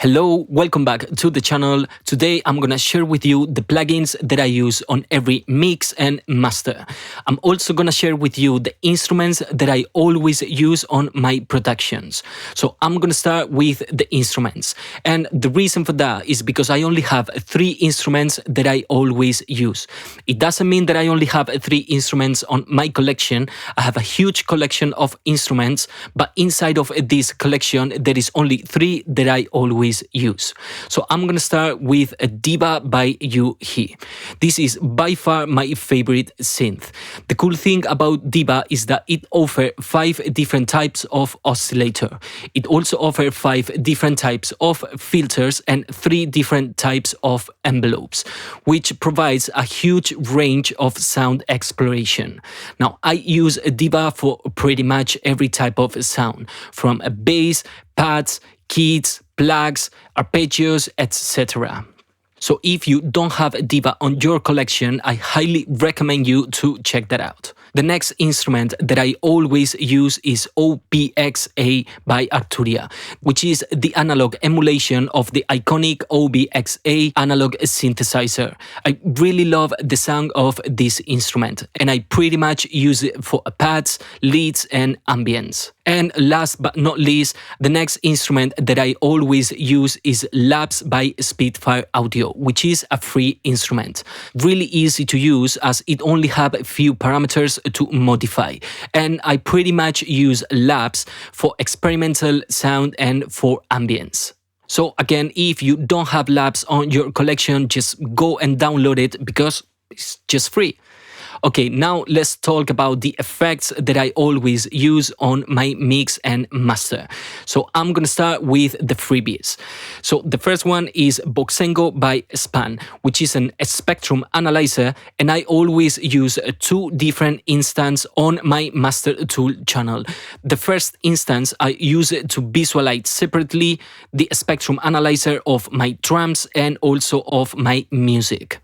Hello, welcome back to the channel. Today I'm gonna share with you the plugins that I use on every mix and master. I'm also gonna share with you the instruments that I always use on my productions. So I'm gonna start with the instruments. And the reason for that is because I only have 3 instruments that I always use. It doesn't mean that I only have 3 instruments on my collection. I have a huge collection of instruments, but inside of this collection there is only 3 that I always use. So I'm gonna start with a Diva by JonHut. This is by far my favorite synth. The cool thing about Diva is that it offers 5 different types of oscillator. It also offers 5 different types of filters and 3 different types of envelopes, which provides a huge range of sound exploration. Now, I use Diva for pretty much every type of sound, from a bass, pads, keys, plugs, arpeggios, etc. So if you don't have a Diva on your collection, I highly recommend you to check that out. The next instrument that I always use is OBXA by Arturia, which is the analog emulation of the iconic OBXA analog synthesizer. I really love the sound of this instrument, and I pretty much use it for pads, leads, and ambience. And last but not least, the next instrument that I always use is Labs by Spitfire Audio, which is a free instrument. Really easy to use as it only has a few parameters to modify. And I pretty much use Labs for experimental sound and for ambience. So again, if you don't have Labs on your collection, just go and download it because it's just free. Okay, now let's talk about the effects that I always use on my mix and master. So I'm gonna start with the freebies. So the first one is Boxengo by Span, which is a spectrum analyzer, and I always use 2 different instances on my master tool channel. The first instance I use it to visualize separately the spectrum analyzer of my drums and also of my music.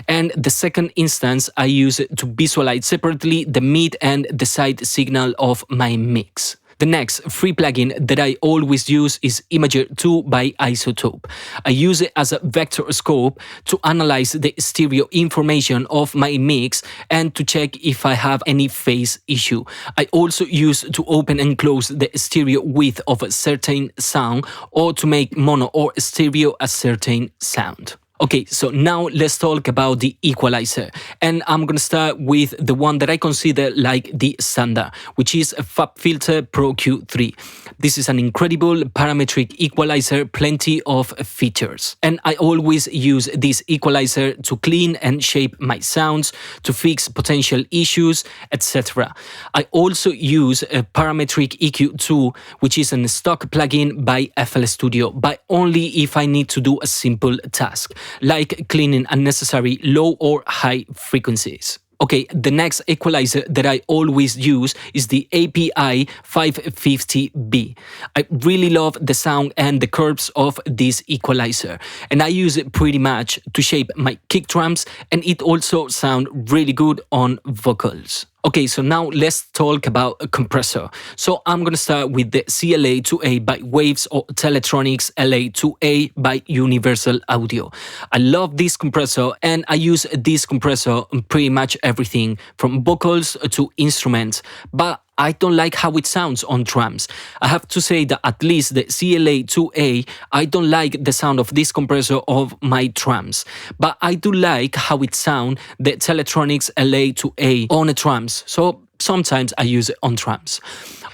And the second instance I use it to visualize separately the mid and the side signal of my mix. The next free plugin that I always use is Imager 2 by Isotope. I use it as a vector scope to analyze the stereo information of my mix and to check if I have any phase issue. I also use to open and close the stereo width of a certain sound or to make mono or stereo a certain sound. Okay, so now let's talk about the equalizer, and I'm gonna start with the one that I consider like the standard, which is a FabFilter Pro Q3. This is an incredible parametric equalizer, plenty of features, and I always use this equalizer to clean and shape my sounds, to fix potential issues, etc. I also use a parametric EQ2, which is a stock plugin by FL Studio, but only if I need to do a simple task, like cleaning unnecessary low or high frequencies. Okay, the next equalizer that I always use is the API 550B. I really love the sound and the curves of this equalizer, and I use it pretty much to shape my kick drums, and it also sounds really good on vocals. Okay, so now let's talk about a compressor. So I'm gonna start with the CLA2A by Waves or Teletronics LA2A by Universal Audio. I love this compressor, and I use this compressor on pretty much everything from vocals to instruments, but I don't like how it sounds on drums. I have to say that at least the CLA2A, I don't like the sound of this compressor of my drums. But I do like how it sounds, the Teletronics LA2A on the drums. So sometimes I use it on drums.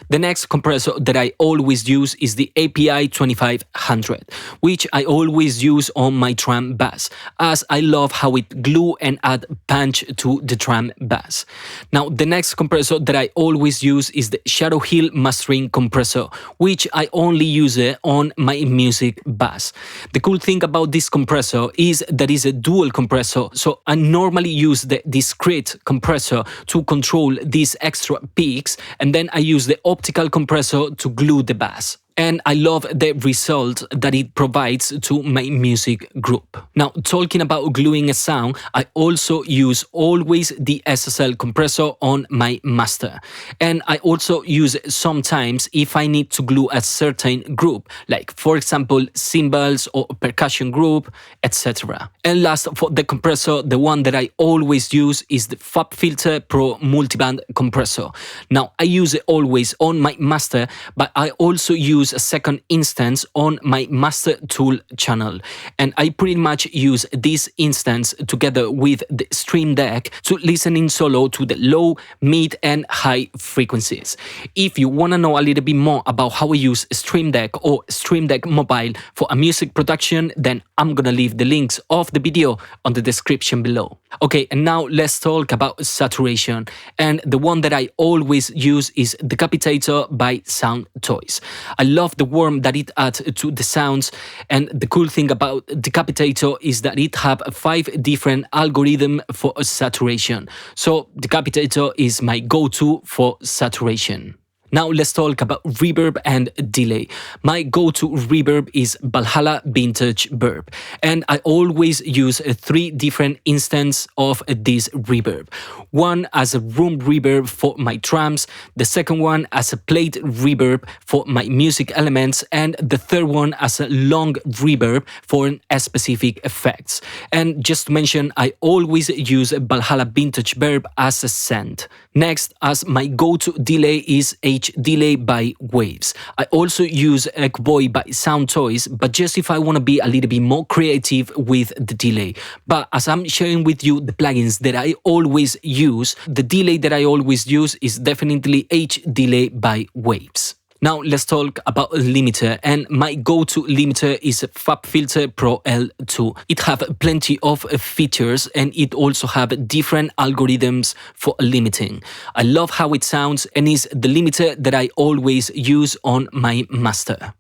The next compressor that I always use is the API 2500, which I always use on my drum bass, as I love how it glue and add punch to the drum bass. Now, the next compressor that I always use is the Shadow Hill Mastering Compressor, which I only use it on my music bass. The cool thing about this compressor is that it's a dual compressor, so I normally use the discrete compressor to control these extra peaks, and then I use the optical compressor to glue the bass. and I love the result that it provides to my music group. Now, talking about gluing a sound, I also use always the SSL compressor on my master. And I also use it sometimes if I need to glue a certain group, like for example, cymbals or percussion group, etc. And last, for the compressor, the one that I always use is the FabFilter Pro Multiband compressor. Now, I use it always on my master, but I also use a second instance on my master tool channel, and I pretty much use this instance together with the Stream Deck to listen in solo to the low, mid and high frequencies. If you want to know a little bit more about how I use Stream Deck or Stream Deck Mobile for a music production, then I'm gonna leave the links of the video on the description below. Okay, and now let's talk about saturation, and the one that I always use is Decapitator by Sound Toys. I love the warmth that it adds to the sounds, and the cool thing about Decapitator is that it have 5 different algorithms for saturation. So Decapitator is my go-to for saturation. Now let's talk about reverb and delay. My go-to reverb is Valhalla Vintage Verb, and I always use 3 different instances of this reverb. One as a room reverb for my drums, the second one as a plate reverb for my music elements, and the third one as a long reverb for specific effects. And just to mention, I always use Valhalla Vintage Verb as a send. Next, as my go-to delay is Delay by Waves. I also use Ekboy by Sound Toys, but just if I want to be a little bit more creative with the delay. But as I'm sharing with you the plugins that I always use, the delay that I always use is definitely Delay by Waves. Now let's talk about a limiter, and my go-to limiter is FabFilter Pro L2. It have plenty of features, and it also have different algorithms for limiting. I love how it sounds, and is the limiter that I always use on my master.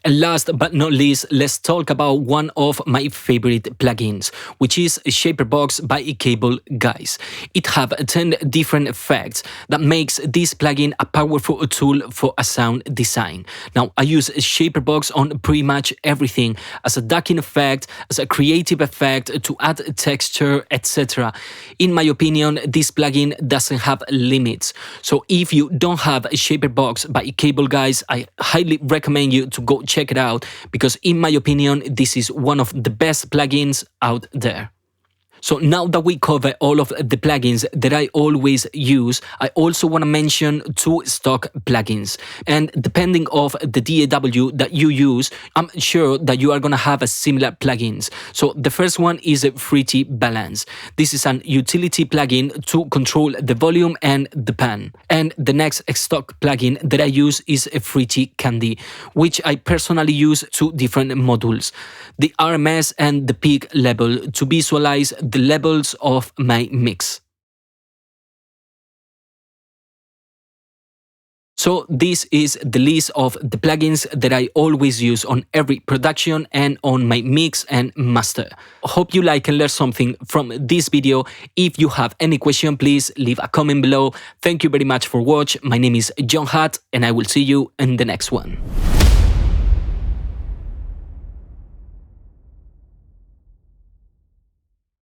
And last but not least, let's talk about one of my favorite plugins, which is Shaperbox by Cable Guys. It have 10 different effects that makes this plugin a powerful tool for a sound design. Now, I use Shaperbox on pretty much everything, as a ducking effect, as a creative effect, to add texture, etc. In my opinion, this plugin doesn't have limits. So if you don't have Shaperbox by Cable Guys, I highly recommend you to go check it out, because in my opinion, this is one of the best plugins out there. So now that we cover all of the plugins that I always use, I also want to mention 2 stock plugins. And depending of the DAW that you use, I'm sure that you are going to have a similar plugins. So the first one is Fruity Balance. This is an utility plugin to control the volume and the pan. And the next stock plugin that I use is Fruity Candy, which I personally use 2 different modules, the RMS and the peak level, to visualize the levels of my mix. So this is the list of the plugins that I always use on every production and on my mix and master. Hope you like and learn something from this video. If you have any question, please leave a comment below. Thank you very much for watching. My name is JonHut, and I will see you in the next one.